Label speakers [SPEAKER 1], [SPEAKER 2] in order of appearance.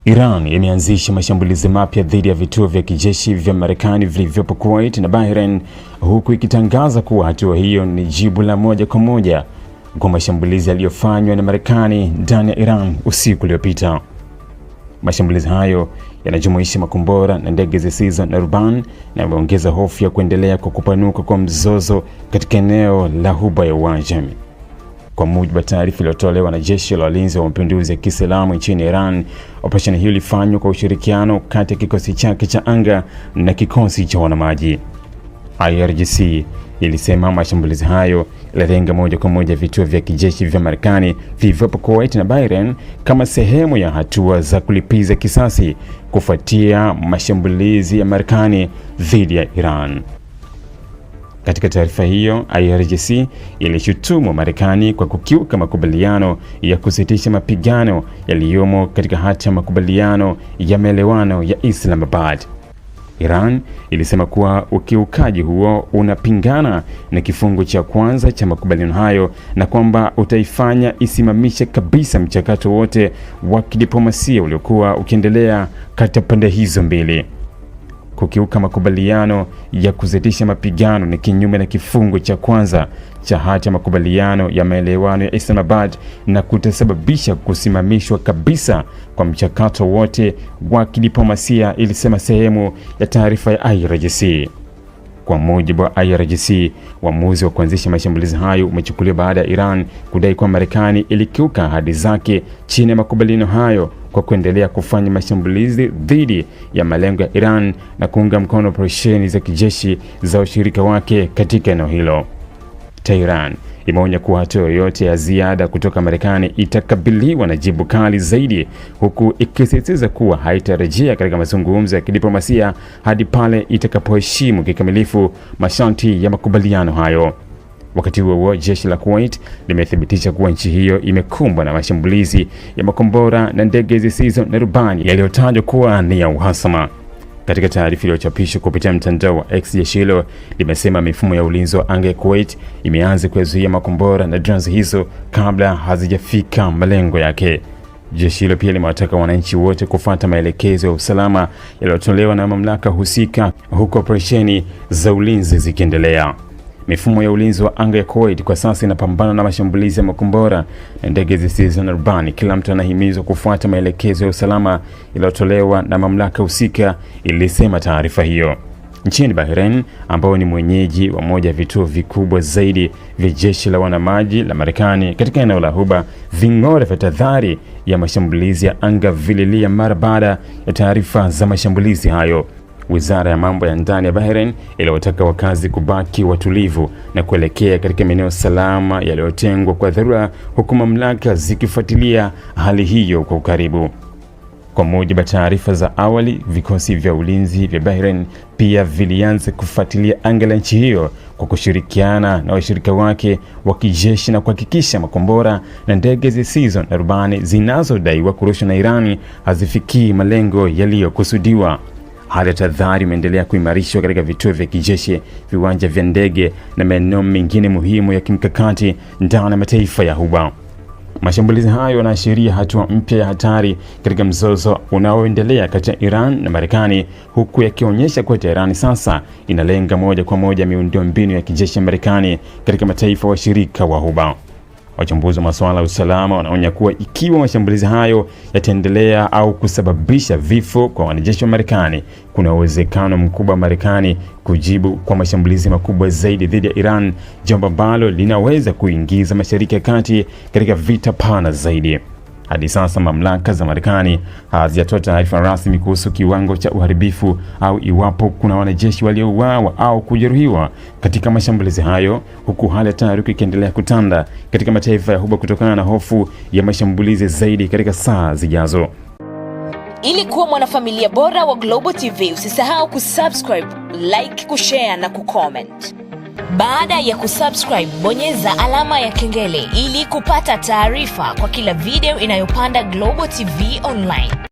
[SPEAKER 1] Iran imeanzisha mashambulizi mapya dhidi ya vituo vya kijeshi vya Marekani vilivyopo Kuwait na Bahrain, huku ikitangaza kuwa hatua hiyo ni jibu la moja kwa moja kwa mashambulizi yaliyofanywa na Marekani ndani ya Iran usiku uliopita. Mashambulizi hayo yanajumuisha makombora na ndege zisizo na rubani na yameongeza hofu ya kuendelea kwa kupanuka kwa mzozo katika eneo la Ghuba ya Uajemi. Kwa mujibu wa taarifa iliyotolewa na Jeshi la Walinzi wa Mapinduzi ya Kiislamu nchini Iran, operesheni hiyo ilifanywa kwa ushirikiano kati ya kikosi chake cha anga na kikosi cha wanamaji. IRGC ilisema mashambulizi hayo yalilenga moja kwa moja vituo vya kijeshi vya Marekani vilivyopo Kuwait na Bahrain kama sehemu ya hatua za kulipiza kisasi kufuatia mashambulizi ya Marekani dhidi ya Iran. Katika taarifa hiyo, IRGC ilishutumu Marekani kwa kukiuka makubaliano ya kusitisha mapigano yaliyomo katika hati ya makubaliano ya maelewano ya Islamabad. Iran ilisema kuwa ukiukaji huo unapingana na kifungu cha kwanza cha makubaliano hayo na kwamba utaifanya isimamishe kabisa mchakato wote wa kidiplomasia uliokuwa ukiendelea kati ya pande hizo mbili. Kukiuka makubaliano ya kusitisha mapigano ni kinyume na kifungu cha kwanza cha hati ya makubaliano ya maelewano ya Islamabad na kutasababisha kusimamishwa kabisa kwa mchakato wote wa kidiplomasia, ilisema sehemu ya taarifa ya IRGC. Kwa mujibu wa IRGC, uamuzi wa kuanzisha mashambulizi hayo umechukuliwa baada ya Iran kudai kwa Marekani ilikiuka ahadi zake chini ya makubaliano hayo kwa kuendelea kufanya mashambulizi dhidi ya malengo ya Iran na kuunga mkono operesheni za kijeshi za washirika wake katika eneo hilo. Tehran imeonya kuwa hatua yoyote ya ziada kutoka Marekani itakabiliwa na jibu kali zaidi, huku ikisisitiza kuwa haitarejea katika mazungumzo ya kidiplomasia hadi pale itakapoheshimu kikamilifu masharti ya makubaliano hayo. Wakati huo, jeshi la Kuwait limethibitisha kuwa nchi hiyo imekumbwa na mashambulizi ya makombora na ndege zisizo na rubani yaliyotajwa kuwa ni ya uhasama. Katika taarifa iliyochapishwa kupitia mtandao wa X, jeshi hilo limesema mifumo ya ulinzi wa anga ya Kuwait imeanza kuzuia makombora na drones hizo kabla hazijafika malengo yake. Jeshi hilo pia limewataka wananchi wote kufuata maelekezo ya usalama yaliyotolewa na mamlaka husika, huku operesheni za ulinzi zikiendelea. Mifumo ya ulinzi wa anga ya Kuwait kwa sasa inapambana na mashambulizi ya makombora na ndege zisizo na rubani. Kila mtu anahimizwa kufuata maelekezo ya usalama yaliyotolewa na mamlaka husika, ilisema taarifa hiyo. Nchini Bahrain, ambao ni mwenyeji wa moja ya vituo vikubwa zaidi vya jeshi la wanamaji la Marekani katika eneo la Ghuba, ving'ora vya tahadhari ya mashambulizi ya anga vililia mara baada ya taarifa za mashambulizi hayo. Wizara ya mambo ya ndani ya Bahrain iliwataka wakazi kubaki watulivu na kuelekea katika maeneo salama yaliyotengwa kwa dharura, huku mamlaka zikifuatilia hali hiyo kwa ukaribu. Kwa mujibu wa taarifa za awali, vikosi vya ulinzi vya Bahrain pia vilianza kufuatilia anga la nchi hiyo kwa kushirikiana na washirika wake wa kijeshi na kuhakikisha makombora na ndege zisizo na rubani zinazodaiwa kurushwa na Irani hazifikii malengo yaliyokusudiwa. Hali ya tahadhari imeendelea kuimarishwa katika vituo vya kijeshi, viwanja vya ndege na maeneo mengine muhimu ya kimkakati ndani ya mataifa ya Ghuba. Mashambulizi hayo yanaashiria hatua mpya ya hatari katika mzozo unaoendelea kati ya Iran na Marekani, huku yakionyesha kuwa Tehran sasa inalenga moja kwa moja miundombinu ya kijeshi ya Marekani katika mataifa washirika wa Ghuba. Wachambuzi wa masuala ya usalama wanaonya kuwa ikiwa mashambulizi hayo yataendelea au kusababisha vifo kwa wanajeshi wa Marekani, kuna uwezekano mkubwa wa Marekani kujibu kwa mashambulizi makubwa zaidi dhidi ya Iran, jambo ambalo linaweza kuingiza Mashariki ya Kati katika vita pana zaidi. Hadi sasa mamlaka za Marekani hazijatoa taarifa rasmi kuhusu kiwango cha uharibifu au iwapo kuna wanajeshi waliouawa au kujeruhiwa katika mashambulizi hayo, huku hali ya taharuki ikiendelea kutanda katika mataifa ya Ghuba kutokana na hofu ya mashambulizi zaidi katika saa zijazo.
[SPEAKER 2] Ili kuwa mwanafamilia bora wa Global TV, usisahau kusubscribe, like, kushare na kucomment. Baada ya kusubscribe, bonyeza alama ya kengele ili kupata taarifa kwa kila video inayopanda Global TV Online.